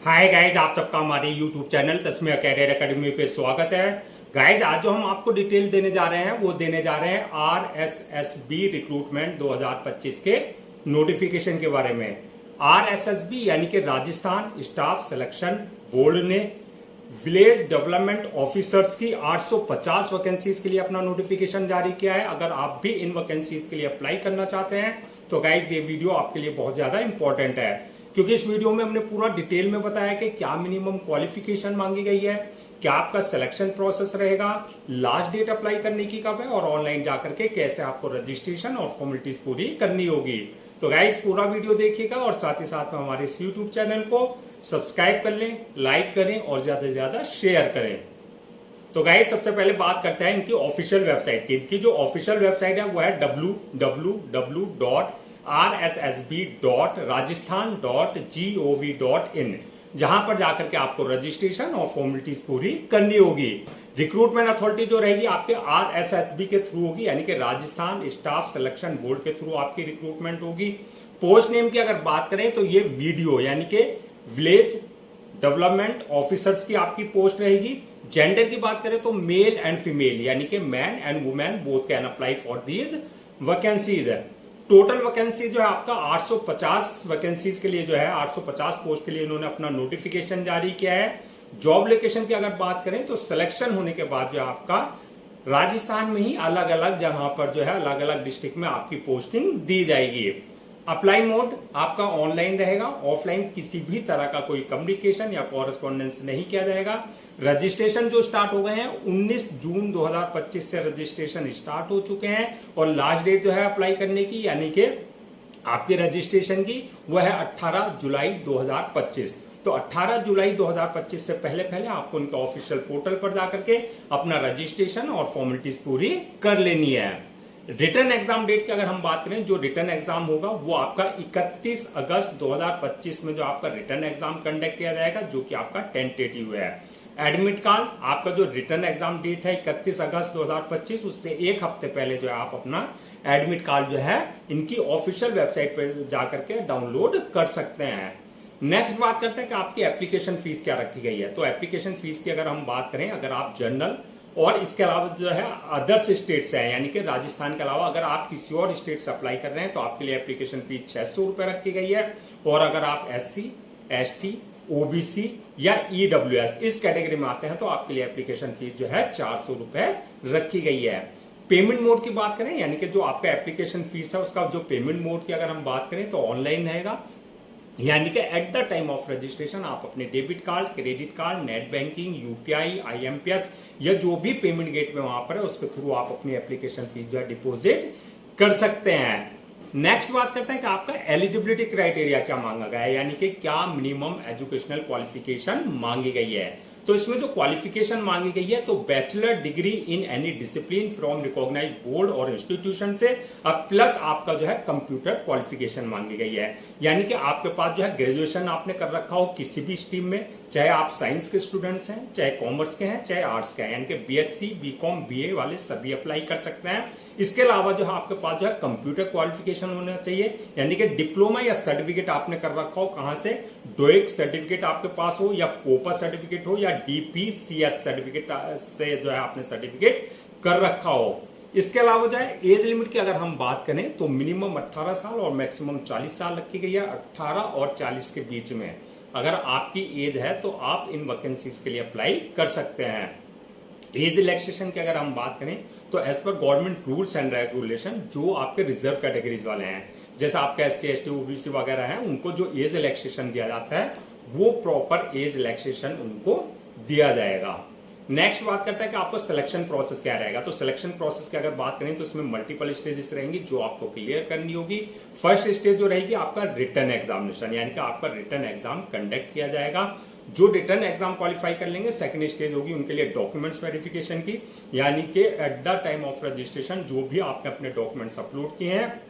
Hi guys, आप सबका हमारे यूट्यूब चैनल तस्मीर कैरियर एकेडमी पे स्वागत है। गाइज, आज जो हम आपको डिटेल देने जा रहे हैं वो देने जा रहे हैं RSSB रिक्रूटमेंट 2025 के नोटिफिकेशन के बारे में। RSSB यानी कि राजस्थान स्टाफ सिलेक्शन बोर्ड ने विलेज डेवलपमेंट ऑफिसर्स की 850 वैकेंसीज के लिए अपना नोटिफिकेशन जारी किया है। अगर आप भी इन वैकेंसीज के लिए अप्लाई करना चाहते हैं तो गाइज ये वीडियो आपके लिए बहुत ज्यादा इंपॉर्टेंट है, क्योंकि इस वीडियो में हमने पूरा डिटेल में बताया कि क्या मिनिमम क्वालिफिकेशन मांगी गई है, क्या आपका सिलेक्शन प्रोसेस रहेगा, लास्ट डेट अप्लाई करने की कब है और ऑनलाइन जाकर के कैसे आपको रजिस्ट्रेशन और फॉर्मेलिटीज पूरी करनी होगी। तो गाइज पूरा वीडियो देखिएगा और साथ ही साथ में हमारे इस यूट्यूब चैनल को सब्सक्राइब कर लें, लाइक करें और ज्यादा से ज्यादा शेयर करें। तो गाइज सबसे पहले बात करते हैं इनकी ऑफिशियल वेबसाइट की। इनकी जो ऑफिशियल वेबसाइट है वो है www.rssb.rajasthan.gov.in, जहां पर जाकर के आपको रजिस्ट्रेशन और फॉर्मेलिटीज पूरी करनी होगी। रिक्रूटमेंट अथॉरिटी जो रहेगी आपके RSSB के थ्रू होगी, यानी कि राजस्थान स्टाफ सिलेक्शन बोर्ड के थ्रू आपकी रिक्रूटमेंट होगी। पोस्ट नेम की अगर बात करें तो ये वीडियो यानी कि विलेज डेवलपमेंट ऑफिसर्स की आपकी पोस्ट रहेगी। जेंडर की बात करें तो मेल एंड फीमेल यानी कि man and women both can apply for these vacancies है। टोटल वैकेंसी जो है आपका 850 वैकेंसीज के लिए जो है 850 पोस्ट के लिए इन्होंने अपना नोटिफिकेशन जारी किया है। जॉब लोकेशन की अगर बात करें तो सिलेक्शन होने के बाद जो है आपका राजस्थान में ही अलग अलग जहां पर जो है अलग अलग डिस्ट्रिक्ट में आपकी पोस्टिंग दी जाएगी। अप्लाई मोड आपका ऑनलाइन रहेगा, ऑफलाइन किसी भी तरह का कोई कम्युनिकेशन या कॉरेस्पॉन्डेंस नहीं किया जाएगा। रजिस्ट्रेशन जो स्टार्ट हो गए हैं 19 जून 2025 से रजिस्ट्रेशन स्टार्ट हो चुके हैं और लास्ट डेट जो है अप्लाई करने की यानी कि आपके रजिस्ट्रेशन की वह है 18 जुलाई 2025। तो 18 जुलाई 2025 से पहले पहले आपको उनके ऑफिशियल पोर्टल पर जाकर के अपना रजिस्ट्रेशन और फॉर्मेलिटीज पूरी कर लेनी है। रिटर्न एग्जाम डेट की अगर हम बात करें, जो रिटर्न एग्जाम होगा वो आपका 31 अगस्त 2025 में जो आपका रिटर्न एग्जाम कंडक्ट किया जाएगा, जो कि आपका टेंटेटिव है। एडमिट कार्ड आपका जो रिटर्न एग्जाम डेट है 31 अगस्त 2025, उससे एक हफ्ते पहले जो है आप अपना एडमिट कार्ड जो है इनकी ऑफिशियल वेबसाइट पर जाकर के डाउनलोड कर सकते हैं। नेक्स्ट बात करते हैं कि आपकी एप्लीकेशन फीस क्या रखी गई है। तो एप्लीकेशन फीस की अगर हम बात करें, अगर आप जनरल और इसके अलावा जो है अदर्स स्टेट से है यानी कि राजस्थान के अलावा अगर आप किसी और स्टेट से अप्लाई कर रहे हैं तो आपके लिए एप्लीकेशन फीस 600 रुपए रखी गई है। और अगर आप SC, ST, OBC या EWS इस कैटेगरी में आते हैं तो आपके लिए एप्लीकेशन फीस जो है 400 रुपए रखी गई है। पेमेंट मोड की बात करें यानी कि जो आपका एप्लीकेशन फीस है उसका जो पेमेंट मोड की अगर हम बात करें तो ऑनलाइन रहेगा, यानी कि at the time of registration आप अपने debit card, credit card, net banking, UPI, IMPS या जो भी पेमेंट गेट में वहां पर है उसके थ्रू आप अपनी एप्लीकेशन फीस जो है डिपॉजिट कर सकते हैं। नेक्स्ट बात करते हैं कि आपका एलिजिबिलिटी क्राइटेरिया क्या मांगा गया है, यानी कि क्या मिनिमम एजुकेशनल क्वालिफिकेशन मांगी गई है। तो इसमें जो क्वालिफिकेशन मांगी गई है तो bachelor degree in any discipline from recognized board और इंस्टीट्यूशन से अब प्लस आपका जो है कंप्यूटर क्वालिफिकेशन मांगी गई है, यानी कि आपके पास जो है ग्रेजुएशन आपने कर रखा हो किसी भी स्ट्रीम में, चाहे आप साइंस के स्टूडेंट्स हैं, चाहे कॉमर्स के हैं, चाहे आर्ट्स के हैं, यानी कि BSc, BCom, BA वाले सभी अप्लाई कर सकते हैं। इसके अलावा जो है आपके पास जो है कंप्यूटर क्वालिफिकेशन होना चाहिए, यानी कि डिप्लोमा या सर्टिफिकेट आपने कर रखा हो कहां से, डोइक सर्टिफिकेट आपके पास हो या कोपा सर्टिफिकेट हो या DPCS सर्टिफिकेट से जो है आपने सर्टिफिकेट कर रखा हो। इसके अलावा जो है एज लिमिट की अगर हम बात करें तो मिनिमम 18 साल और मैक्सिमम 40 साल रखी गई है। 18 और 40 के बीच में अगर आपकी एज है तो आप इन वैकेंसीज के लिए अप्लाई कर सकते हैं। एज रिलैक्सेशन की अगर हम बात करें तो as per government rules and regulation जो आपके रिजर्व कैटेगरीज वाले हैं, जैसे आपका SC, ST, OBC वगैरह है, उनको जो एज रिलैक्सेशन दिया जाता है वो प्रॉपर एज रिलैक्सेशन उनको दिया जाएगा। नेक्स्ट बात करते हैं कि आपका सिलेक्शन प्रोसेस क्या रहेगा। तो सिलेक्शन प्रोसेस की अगर बात करें तो इसमें मल्टीपल स्टेजेस रहेंगी जो आपको क्लियर करनी होगी। फर्स्ट स्टेज जो रहेगी आपका रिटर्न एग्जामिनेशन, यानी कि आपका रिटर्न एग्जाम कंडक्ट किया जाएगा। जो रिटर्न एग्जाम क्वालिफाई कर लेंगे सेकंड स्टेज होगी उनके लिए डॉक्यूमेंट्स वेरिफिकेशन की, यानी कि at the time of registration जो भी आपने अपने डॉक्यूमेंट्स अपलोड किए हैं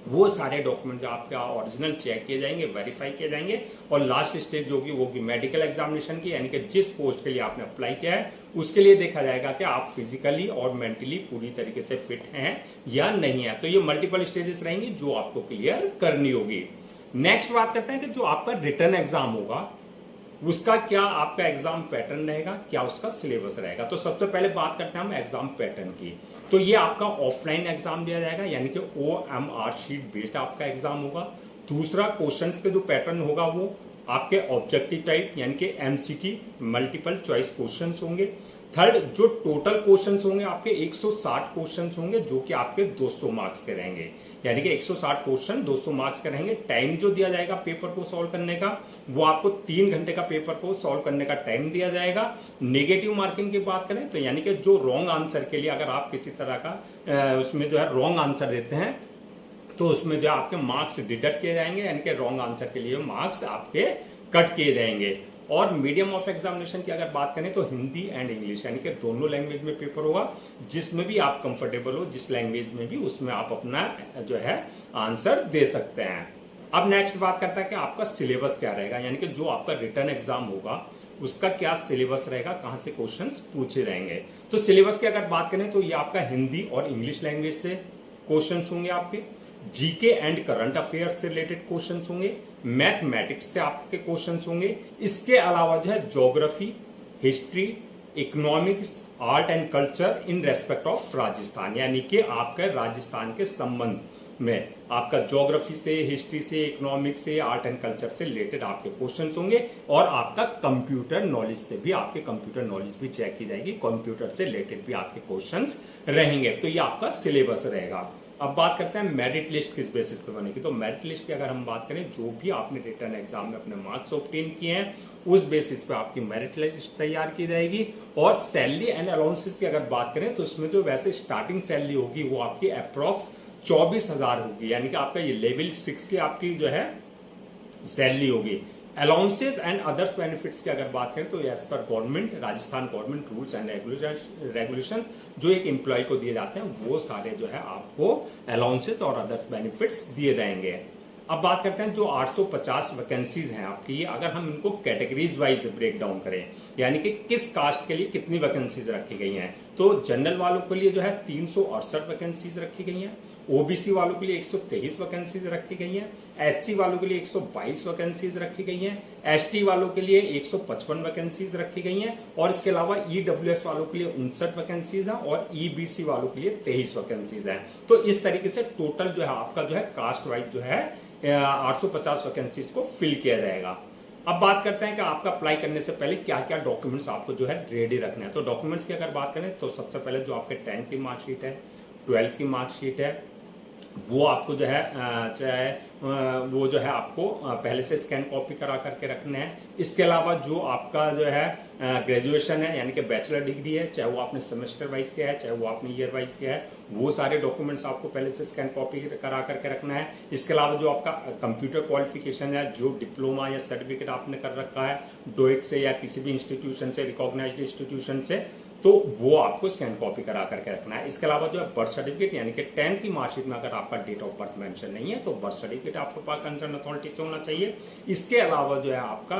वो सारे डॉक्यूमेंट जो आपका ओरिजिनल चेक किए जाएंगे, वेरीफाई किए जाएंगे। और लास्ट स्टेज जो होगी वो होगी मेडिकल एग्जामिनेशन की, यानी कि जिस पोस्ट के लिए आपने अप्लाई किया है उसके लिए देखा जाएगा कि आप फिजिकली और मेंटली पूरी तरीके से फिट हैं या नहीं है। तो ये मल्टीपल स्टेजेस रहेंगी जो आपको क्लियर करनी होगी। नेक्स्ट बात करते हैं कि जो आपका रिटर्न एग्जाम होगा उसका क्या आपका एग्जाम पैटर्न रहेगा, क्या उसका सिलेबस रहेगा। तो सबसे पहले बात करते हैं हम एग्जाम पैटर्न की। तो ये आपका ऑफलाइन एग्जाम दिया जाएगा, यानी कि OMR शीट बेस्ड आपका एग्जाम होगा। दूसरा, क्वेश्चंस के जो पैटर्न होगा वो आपके ऑब्जेक्टिव टाइप यानी कि MCQ मल्टीपल चॉइस क्वेश्चंस होंगे। थर्ड, जो टोटल क्वेश्चंस होंगे आपके 160 क्वेश्चंस होंगे, जो कि आपके 200 मार्क्स के रहेंगे, यानी कि 160 क्वेश्चन 200 मार्क्स के रहेंगे। टाइम जो दिया जाएगा पेपर को सॉल्व करने का, वो आपको 3 घंटे का पेपर को सॉल्व करने का टाइम दिया जाएगा। नेगेटिव मार्किंग की बात करें तो यानी कि जो रॉन्ग आंसर के लिए अगर आप किसी तरह का उसमें जो है रॉन्ग आंसर देते हैं तो उसमें जो आपके मार्क्स डिडक्ट किए जाएंगे, यानी कि रॉन्ग आंसर के लिए मार्क्स आपके कट किए जाएंगे। और मीडियम ऑफ एग्जामिनेशन की अगर बात करें तो हिंदी एंड इंग्लिश यानी कि दोनों लैंग्वेज में पेपर होगा। जिसमें भी आप कंफर्टेबल हो, जिस लैंग्वेज में भी, उसमें आप अपना जो है आंसर दे सकते हैं। अब नेक्स्ट बात करता है कि आपका सिलेबस क्या रहेगा, यानी कि जो आपका रिटर्न एग्जाम होगा उसका क्या सिलेबस रहेगा, कहां से क्वेश्चंस पूछे जाएंगे। तो सिलेबस की अगर बात करें तो ये आपका हिंदी और इंग्लिश लैंग्वेज से क्वेश्चंस होंगे, आपके जीके एंड करंट अफेयर्स से रिलेटेड क्वेश्चंस होंगे, मैथमेटिक्स से आपके क्वेश्चंस होंगे। इसके अलावा जो है geography, history, economics, art and culture in respect of Rajasthan, यानी कि आपके राजस्थान के संबंध में आपका ज्योग्राफी से, हिस्ट्री से, इकोनॉमिक्स से, आर्ट एंड कल्चर से रिलेटेड आपके क्वेश्चंस होंगे। और आपका कंप्यूटर नॉलेज से भी, आपके कंप्यूटर नॉलेज भी चेक की जाएगी, कंप्यूटर से रिलेटेड भी आपके क्वेश्चंस रहेंगे। तो ये आपका सिलेबस रहेगा। अब बात करते हैं मेरिट लिस्ट किस बेसिस पे बनेगी। तो मेरिट लिस्ट की अगर हम बात करें, जो भी आपने रिटर्न एग्जाम में अपने मार्क्स ऑब्टेन किए हैं उस बेसिस पे आपकी मेरिट लिस्ट तैयार की जाएगी। और सैलरी एंड अलाउंसेस की अगर बात करें तो इसमें जो वैसे स्टार्टिंग सैलरी होगी वो आपकी अप्रॉक्स 24,000 होगी, यानी कि आपका ये लेवल 6 की आपकी जो है सैलरी होगी। अलाउंसेस एंड अदर्स बेनिफिट्स की अगर बात करें तो as per government, Rajasthan government rules and regulation जो एक एम्प्लॉय को दिए जाते हैं वो सारे जो है आपको अलाउंसेस और अदर्स बेनिफिट्स दिए जाएंगे। अब बात करते हैं जो 850 वैकेंसीज हैं आपकी, अगर हम इनको कैटेगरीज वाइज ब्रेक डाउन करें, यानी कि किस कास्ट के लिए कितनी वैकेंसीज रखी गई हैं, तो जनरल वालों के लिए जो है 368 वैकेंसीज रखी गई हैं, ओबीसी वालों के लिए 123 वैकेंसीज रखी गई हैं, एससी वालों के लिए 122 वैकेंसीज रखी गई हैं, एसटी वालों के लिए 155 वैकेंसीज रखी गई हैं, और इसके अलावा ईडब्ल्यूएस वालों के लिए 59 वैकेंसीज हैं, और ईबीसी वालों के लिए 23 वैकेंसीज हैं। तो इस तरीके से टोटल जो है आपका जो है कास्ट वाइज जो है 850 वैकेंसीज को फिल किया जाएगा। अब बात करते हैं कि आपका अप्लाई करने से पहले क्या क्या डॉक्यूमेंट्स आपको जो है रेडी रखना है। तो डॉक्यूमेंट्स की अगर बात करें तो सबसे पहले जो आपके 10th की मार्कशीट है, 12th की मार्कशीट है, वो आपको जो है चाहे वो जो है आपको पहले से स्कैन कॉपी करा करके रखने हैं। इसके अलावा जो आपका जो है ग्रेजुएशन है, यानी कि बैचलर डिग्री है, चाहे वो आपने सेमेस्टर वाइज किया है, चाहे वो आपने ईयर वाइज किया है, वो सारे डॉक्यूमेंट्स आपको पहले से स्कैन कॉपी करा करके रखना है। इसके अलावा जो आपका कंप्यूटर क्वालिफिकेशन है, जो डिप्लोमा या सर्टिफिकेट आपने कर रखा है डोइक से या किसी भी इंस्टीट्यूशन से, रिकॉग्नाइज्ड इंस्टीट्यूशन से, तो वो आपको स्कैन कॉपी करा करके रखना है। इसके अलावा जो है बर्थ सर्टिफिकेट, यानी कि 10th की मार्कशीट में अगर आपका डेट ऑफ बर्थ मेंशन नहीं है तो बर्थ सर्टिफिकेट आपके पास कंसर्न अथॉरिटी से होना चाहिए। इसके अलावा जो है आपका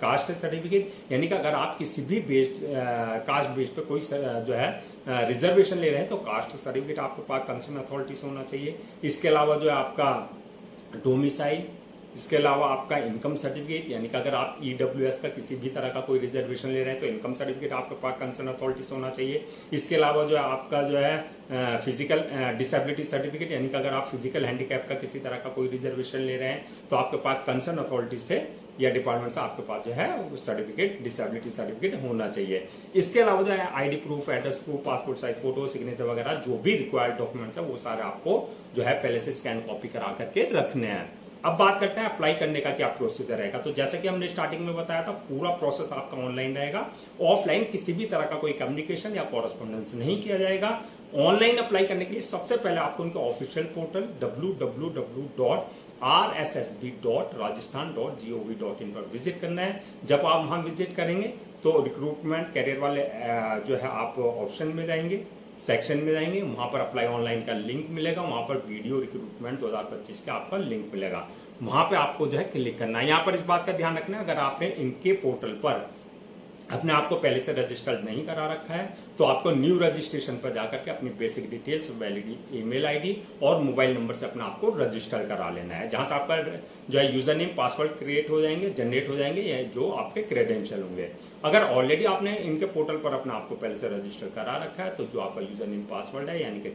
कास्ट सर्टिफिकेट, यानी कि अगर आप किसी भी कास्ट बेस्ड पे कोई जो है रिजर्वेशन ले रहे हैं तो कास्ट सर्टिफिकेट आपके पास कंसर्न अथॉरिटी से होना चाहिए। इसके अलावा जो है आपका डोमिसाइल, इसके अलावा आपका इनकम सर्टिफिकेट, यानी कि अगर आप ईडब्ल्यूएस का किसी भी तरह का कोई रिजर्वेशन ले रहे हैं तो इनकम सर्टिफिकेट आपके पास कंसर्न अथॉरिटी से होना चाहिए। इसके अलावा जो है आपका जो है फिजिकल डिसेबिलिटी सर्टिफिकेट, यानी कि अगर आप फिजिकल हैंडीकैप का किसी तरह का कोई रिजर्वेशन ले रहे हैं तो आपके पास कंसर्न अथॉरिटी से या डिपार्टमेंट से आपके पास जो है सर्टिफिकेट, डिसेबिलिटी सर्टिफिकेट होना चाहिए। इसके अलावा जो है ID proof, address proof, passport size photo, signature वगैरह जो भी रिक्वायर्ड डॉक्यूमेंट्स है वो सारे आपको जो है पहले से स्कैन कॉपी करा करके रखने हैं। अब बात करते हैं अप्लाई करने का क्या प्रोसीजर रहेगा। तो जैसे कि हमने स्टार्टिंग में बताया था, पूरा प्रोसेस आपका ऑनलाइन रहेगा। ऑफलाइन किसी भी तरह का कोई कम्युनिकेशन या कॉरेस्पॉन्डेंस नहीं किया जाएगा। ऑनलाइन अप्लाई करने के लिए सबसे पहले आपको उनके ऑफिशियल पोर्टल www.rssb.rajasthan.gov.in पर विजिट करना है। जब आप वहां विजिट करेंगे तो रिक्रूटमेंट कैरियर वाले जो है आप ऑप्शन में जाएंगे, सेक्शन में जाएंगे, वहां पर अप्लाई ऑनलाइन का लिंक मिलेगा, वहां पर वीडियो रिक्रूटमेंट 2025 का आपका लिंक मिलेगा, वहां पे आपको जो है क्लिक करना है। यहाँ पर इस बात का ध्यान रखना है, अगर आपने इनके पोर्टल पर अपने आप को पहले से रजिस्टर्ड नहीं करा रखा है तो आपको न्यू रजिस्ट्रेशन पर जाकर के अपनी basic details, valid email ID और मोबाइल नंबर से अपना आपको रजिस्टर करा लेना है, जहां से आपका जो है यूजर नेम पासवर्ड क्रिएट हो जाएंगे, जनरेट हो जाएंगे, या जो आपके क्रेडेंशियल होंगे। अगर ऑलरेडी आपने इनके पोर्टल पर अपना आपको पहले से रजिस्टर करा रखा है, तो जो आपका यूजर नेम पासवर्ड है यानी कि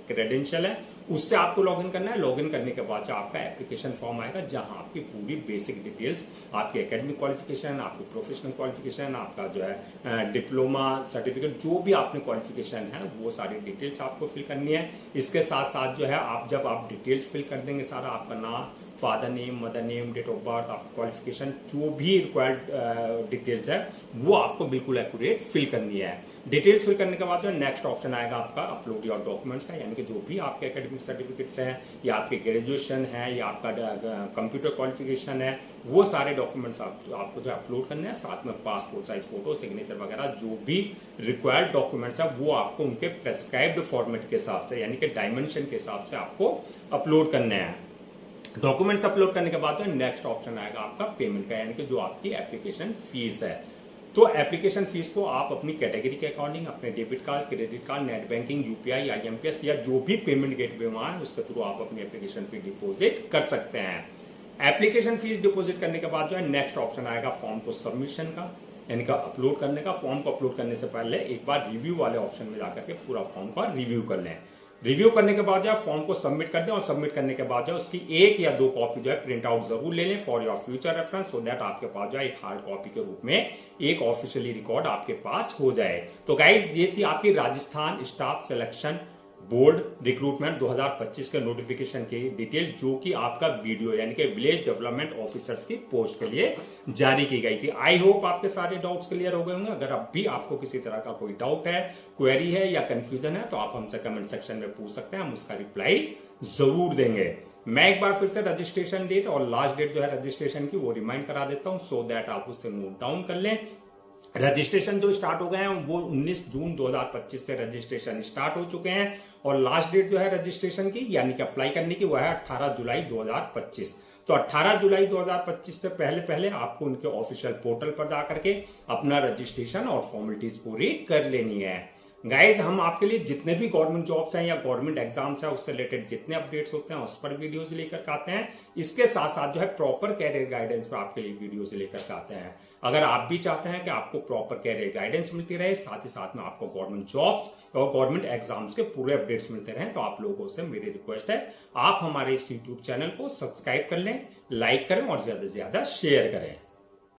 क्रेडेंशियल है, उससे आपको लॉगिन करना है। लॉगिन करने के बाद जो आपका एप्लीकेशन फॉर्म आएगा, जहां आपकी पूरी बेसिक डिटेल्स, आपकी एकेडमिक क्वालिफिकेशन, आपकी प्रोफेशनल क्वालिफिकेशन, आपका जो है डिप्लोमा सर्टिफिकेट, जो भी आपने क्वालिफिकेशन है, वो सारी डिटेल्स आपको फिल करनी है। इसके साथ साथ जो है आप जब आप डिटेल्स फिल कर देंगे, सारा आपका नाम, father name, mother name, date of birth, आपकी क्वालिफिकेशन, जो भी रिक्वायर्ड डिटेल्स है वो आपको बिल्कुल एक्यूरेट फिल करनी है। डिटेल्स फिल करने के बाद जो नेक्स्ट ऑप्शन आएगा आपका अपलोड योर डॉक्यूमेंट्स का, यानी कि जो भी आपके एकेडमिक सर्टिफिकेट्स हैं, या आपके ग्रेजुएशन है, या आपका कंप्यूटर क्वालिफिकेशन है, वो सारे डॉक्यूमेंट्स आपको जो अपलोड करने हैं। साथ में पासपोर्ट साइज फोटो, सिग्नेचर वगैरह जो भी रिक्वायर्ड डॉक्यूमेंट्स है वो आपको उनके प्रेस्क्राइब्ड फॉर्मेट के हिसाब से, यानी कि डायमेंशन के हिसाब से आपको अपलोड करने हैं। डॉक्यूमेंट्स अपलोड करने के बाद नेक्स्ट ऑप्शन आएगा आपका पेमेंट का, यानी कि जो आपकी एप्लीकेशन फीस है। तो एप्लीकेशन फीस को आप अपनी कैटेगरी के अकॉर्डिंग अपने debit card, credit card, net banking, UPI, IMPS या जो भी पेमेंट गेटवे वहां है उसके थ्रू आप अपनी एप्लीकेशन फी डिपॉजिट कर सकते हैं। एप्लीकेशन फीस डिपॉजिट करने के बाद जो है नेक्स्ट ऑप्शन आएगा फॉर्म को सबमिशन का, यानी कि अपलोड करने का। फॉर्म को अपलोड करने से पहले एक बार रिव्यू वाले ऑप्शन में जाकर के पूरा फॉर्म का रिव्यू कर लें। रिव्यू करने के बाद जो है फॉर्म को सबमिट कर दें, और सबमिट करने के बाद जो है उसकी 1 या 2 कॉपी जो है प्रिंट आउट जरूर ले लें for your future reference, so that आपके पास जो है एक हार्ड कॉपी के रूप में एक ऑफिशियली रिकॉर्ड आपके पास हो जाए। तो गाइज ये थी आपकी Rajasthan staff selection board recruitment 2025 के नोटिफिकेशन की डिटेल, जो कि आपका वीडियो यानी कि विलेज डेवलपमेंट ऑफिसर्स की पोस्ट के लिए जारी की गई थी। आई होप आपके सारे डाउट्स क्लियर हो गए होंगे। अगर अब भी आपको किसी तरह का कोई डाउट है, क्वेरी है या कंफ्यूजन है, तो आप हमसे कमेंट सेक्शन में पूछ सकते हैं, हम उसका रिप्लाई जरूर देंगे। मैं एक बार फिर से रजिस्ट्रेशन डेट और लास्ट डेट जो है रजिस्ट्रेशन की वो रिमाइंड करा देता हूं, सो दैट आप उससे नोट डाउन कर लें। रजिस्ट्रेशन जो स्टार्ट हो गए हैं वो 19 जून 2025 से रजिस्ट्रेशन स्टार्ट हो चुके हैं, और लास्ट डेट जो है रजिस्ट्रेशन की यानी कि अप्लाई करने की वो है 18 जुलाई 2025। तो 18 जुलाई 2025 से पहले पहले आपको उनके ऑफिशियल पोर्टल पर जाकर के अपना रजिस्ट्रेशन और फॉर्मेलिटीज पूरी कर लेनी है। गाइज हम आपके लिए जितने भी गवर्नमेंट जॉब्स हैं या गवर्नमेंट एग्जाम्स हैं उससे रिलेटेड जितने अपडेट्स होते हैं उस पर वीडियोस लेकर आते हैं। इसके साथ साथ जो है प्रॉपर कैरियर गाइडेंस पर आपके लिए वीडियोस लेकर आते हैं। अगर आप भी चाहते हैं कि आपको प्रॉपर कैरियर गाइडेंस मिलती रहे, साथ ही साथ में आपको गवर्नमेंट जॉब्स और गवर्नमेंट एग्जाम्स के पूरे अपडेट्स मिलते रहे, तो आप लोगों से मेरी रिक्वेस्ट है आप हमारे इस यूट्यूब चैनल को सब्सक्राइब कर लें, लाइक करें और ज्यादा से ज्यादा शेयर करें।